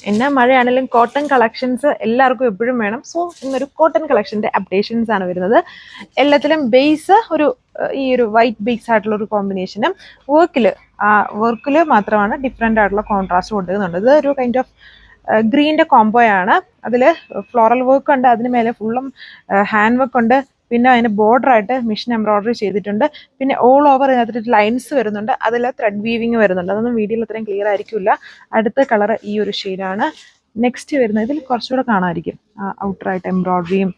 എന്നാ മഴയാണെങ്കിലും cotton collections എല്ലാവർക്കും എപ്പോഴും വേണം. സോ ഇന്നൊരു കോട്ടൺ കളക്ഷൻ്റെ അപ്ഡേഷൻസ് ആണ് വരുന്നത്. എല്ലാത്തിലും ബേസ് ഈ ഒരു വൈറ്റ് ബേസ് ആയിട്ടുള്ള ഒരു കോമ്പിനേഷനും വർക്കിൽ മാത്രമാണ് ഡിഫറെൻ്റ് ആയിട്ടുള്ള കോൺട്രാസ്റ്റ് കൊടുക്കുന്നുണ്ട്. ഇത് ഒരു കൈൻഡ് ഓഫ് ഗ്രീൻ്റെ കോംബോയാണ്. അതിൽ ഫ്ലോറൽ വർക്ക് ഉണ്ട്, അതിന് മേലെ ഫുള്ളും ഹാൻഡ് വർക്ക് ഉണ്ട്, പിന്നെ അതിന് ബോർഡറായിട്ട് മിഷൻ എംബ്രോയ്ഡറി ചെയ്തിട്ടുണ്ട്, പിന്നെ ഓൾ ഓവർ ഇതിനകത്ത് ലൈൻസ് വരുന്നുണ്ട്, അതിൽ ത്രെഡ് വീവിങ് വരുന്നുണ്ട്. അതൊന്നും വീഡിയോയിൽ അത്രയും ക്ലിയർ ആയിരിക്കില്ല. അടുത്ത കളർ ഈ ഒരു ഷെയ്ഡാണ്. നെക്സ്റ്റ് വരുന്നത് ഇതിൽ കുറച്ചുകൂടെ കാണാമായിരിക്കും ഔട്ടറായിട്ട് എംബ്രോയ്ഡറിയും.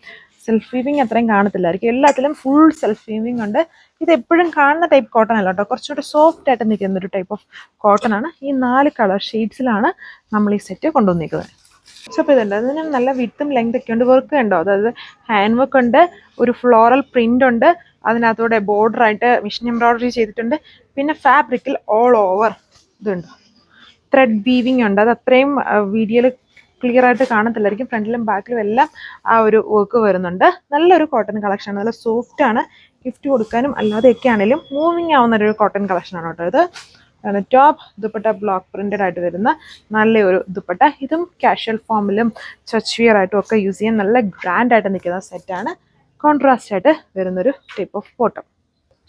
സെൽഫ് വീവിങ് അത്രയും കാണത്തില്ലായിരിക്കും. എല്ലാത്തിലും ഫുൾ സെൽഫ് വീവിങ് ഉണ്ട്. ഇത് എപ്പോഴും കാണുന്ന ടൈപ്പ് കോട്ടൺ അല്ല കേട്ടോ, കുറച്ചുകൂടെ സോഫ്റ്റ് ആയിട്ട് നിൽക്കുന്ന ഒരു ടൈപ്പ് ഓഫ് കോട്ടൺ ആണ്. ഈ 4 കളർ ഷെയ്ഡ്സിലാണ് നമ്മൾ ഈ സെറ്റ് കൊണ്ടുവന്നിരിക്കുന്നത്. സോ അപ്പോൾ ഇതുണ്ട്, അതിന് നല്ല വിത്തും ലെങ്ത് ഒക്കെ ഉണ്ട്. വർക്ക് ഉണ്ടോ, അതായത് ഹാൻഡ് വർക്ക് ഉണ്ട്, ഒരു ഫ്ലോറൽ പ്രിന്റ് ഉണ്ട്, അതിനകത്തൂടെ ബോർഡറായിട്ട് മിഷൻ എംബ്രോയ്ഡറി ചെയ്തിട്ടുണ്ട്, പിന്നെ ഫാബ്രിക്കിൽ ഓൾ ഓവർ ഇതുണ്ട്, ത്രെഡ് വീവിങ് ഉണ്ട്. അത് അത്രയും വീഡിയോയിൽ ക്ലിയർ ആയിട്ട് കാണത്തില്ലായിരിക്കും. ഫ്രണ്ടിലും ബാക്കിലും എല്ലാം ആ ഒരു വർക്ക് വരുന്നുണ്ട്. നല്ലൊരു കോട്ടൺ കളക്ഷൻ, നല്ല സോഫ്റ്റ് ആണ്. ഗിഫ്റ്റ് കൊടുക്കാനും അല്ലാതെയൊക്കെ ആണെങ്കിലും മൂവിങ് ആവുന്ന ഒരു കോട്ടൺ കളക്ഷനാണ് കേട്ടോ ഇത്. ടോപ്പ് ദുപ്പട്ട ബ്ലോക്ക് പ്രിന്റഡ് ആയിട്ട് വരുന്ന നല്ലൊരു ദുപ്പട്ട. ഇതും കാഷ്വൽ ഫോമിലും ചർച്ച് വിയർ ആയിട്ടും ഒക്കെ യൂസ് ചെയ്യാൻ നല്ല ഗ്രാൻഡ് ആയിട്ട് നിൽക്കുന്ന സെറ്റാണ്. കോൺട്രാസ്റ്റ് ആയിട്ട് വരുന്നൊരു ടൈപ്പ് ഓഫ് ബോട്ടം.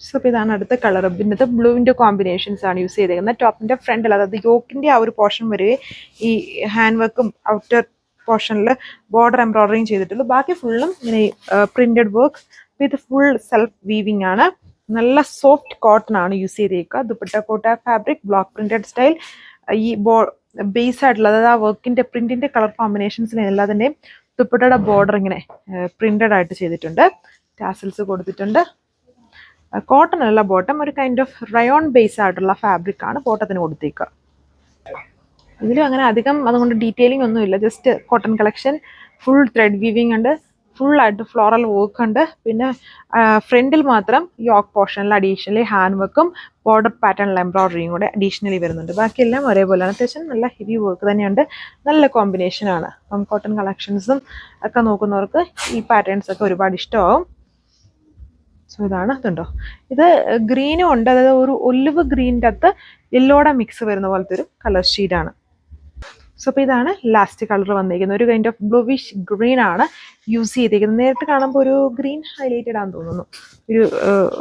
സോ അപ്പോൾ ഇതാണ് അടുത്ത കളർ. പിന്നത്തെ ബ്ലൂവിൻ്റെ കോമ്പിനേഷൻസ് ആണ് യൂസ് ചെയ്തേക്കുന്നത്. ടോപ്പിൻ്റെ ഫ്രണ്ടിൽ, അതായത് യോക്കിൻ്റെ ആ ഒരു പോർഷൻ വരെ ഈ ഹാൻഡ് വർക്കും ഔട്ടർ പോർഷനിൽ ബോർഡർ എംബ്രോയ്ഡറിയും ചെയ്തിട്ടുള്ളൂ. ബാക്കി ഫുള്ളും ഇങ്ങനെ printed work with full self weaving ആണ്. നല്ല സോഫ്റ്റ് കോട്ടൺ ആണ് യൂസ് ചെയ്തേക്കുക. ദുപ്പട്ട കോട്ട ഫാബ്രിക് ബ്ലോക്ക് പ്രിന്റഡ് സ്റ്റൈൽ. ഈ ബേസ് ആയിട്ടുള്ള, അതായത് ആ വർക്കിൻ്റെ പ്രിന്റിൻ്റെ കളർ കോമ്പിനേഷൻസിന് എല്ലാത്തിൻ്റെയും ദുപ്പട്ടയുടെ ബോർഡർ ഇങ്ങനെ പ്രിന്റഡ് ആയിട്ട് ചെയ്തിട്ടുണ്ട്. ടാസൽസ് കൊടുത്തിട്ടുണ്ട്. കോട്ടൺ അല്ല ബോട്ടം, ഒരു കൈൻഡ് ഓഫ് റയോൺ ബേസ് ആയിട്ടുള്ള ഫാബ്രിക് ആണ് ബോട്ടത്തിന് കൊടുത്തേക്കുക. ഇതിലും അങ്ങനെ അധികം അതുകൊണ്ട് ഡീറ്റെയിലിംഗ് ഒന്നുമില്ല. Just cotton collection, full thread weaving ഉണ്ട്, ഫുള്ളായിട്ട് ഫ്ലോറൽ വർക്ക് ഉണ്ട്. പിന്നെ ഫ്രണ്ടിൽ മാത്രം യോക്ക് പോർഷനിൽ അഡീഷണലി ഹാൻഡ് വർക്കും ബോർഡർ പാറ്റേണിൽ എംബ്രോയ്ഡറിയും കൂടെ അഡീഷണലി വരുന്നുണ്ട്. ബാക്കിയെല്ലാം ഒരേപോലെയാണ്. അത്യാവശ്യം നല്ല ഹെവി വർക്ക് തന്നെയുണ്ട്. നല്ല കോമ്പിനേഷനാണ്. അപ്പം കോട്ടൺ കളക്ഷൻസും ഒക്കെ നോക്കുന്നവർക്ക് ഈ പാറ്റേൺസ് ഒക്കെ ഒരുപാട് ഇഷ്ടമാവും. സോ ഇതാണ്, ഇതുണ്ടോ, ഇത് ഗ്രീനും ഉണ്ട്, അതായത് ഒരു ഒലിവ് ഗ്രീൻ്റെ അകത്ത് യെല്ലോടെ മിക്സ് വരുന്ന പോലത്തെ ഒരു കളർ ഷീഡാണ്. സോ അപ്പോൾ ഇതാണ് ലാസ്റ്റ് കളർ വന്നിരിക്കുന്നത്. ഒരു കൈൻഡ് ഓഫ് ബ്ലൂവിഷ് ഗ്രീൻ ആണ് യൂസ് ചെയ്തിരിക്കുന്നത്. നേരിട്ട് കാണുമ്പോൾ ഒരു ഗ്രീൻ ഹൈലൈറ്റഡ് ആണെന്ന് തോന്നുന്നു, ഒരു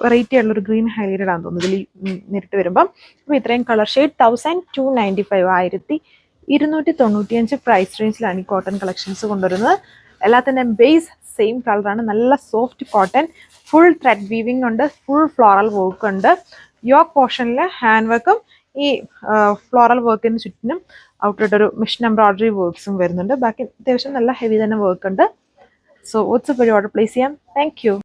വെറൈറ്റി ആയിട്ടുള്ളൊരു ഗ്രീൻ ഹൈലൈറ്റഡ് ആണെന്ന് തോന്നുന്നു ഇതിൽ നേരിട്ട് വരുമ്പം. അപ്പോൾ ഇത്രയും കളർ ഷെയ്ഡ് 1295 1295 പ്രൈസ് റേഞ്ചിലാണ് ഈ കോട്ടൺ കളക്ഷൻസ് കൊണ്ടുവരുന്നത്. എല്ലാത്തിൻ്റെയും ബേസ് സെയിം കളറാണ്. നല്ല soft cotton, full thread weaving ഉണ്ട്, ഫുൾ ഫ്ലോറൽ വർക്ക് ഉണ്ട്. യോക്ക് പോർഷനിൽ ഹാൻഡ് വർക്കും ഈ ഫ്ലോറൽ വർക്കിന് ചുറ്റിനും ഔട്ടൊരു മിഷൻ എംബ്രോയ്ഡറി വർക്ക്സും വരുന്നുണ്ട്. ബാക്കി അത്യാവശ്യം നല്ല ഹെവി തന്നെ വർക്ക് ഉണ്ട്. സോ വാട്ട്സ്ആപ്പ് വഴി ഓർഡർ പ്ലേസ് ചെയ്യാം. Thank you.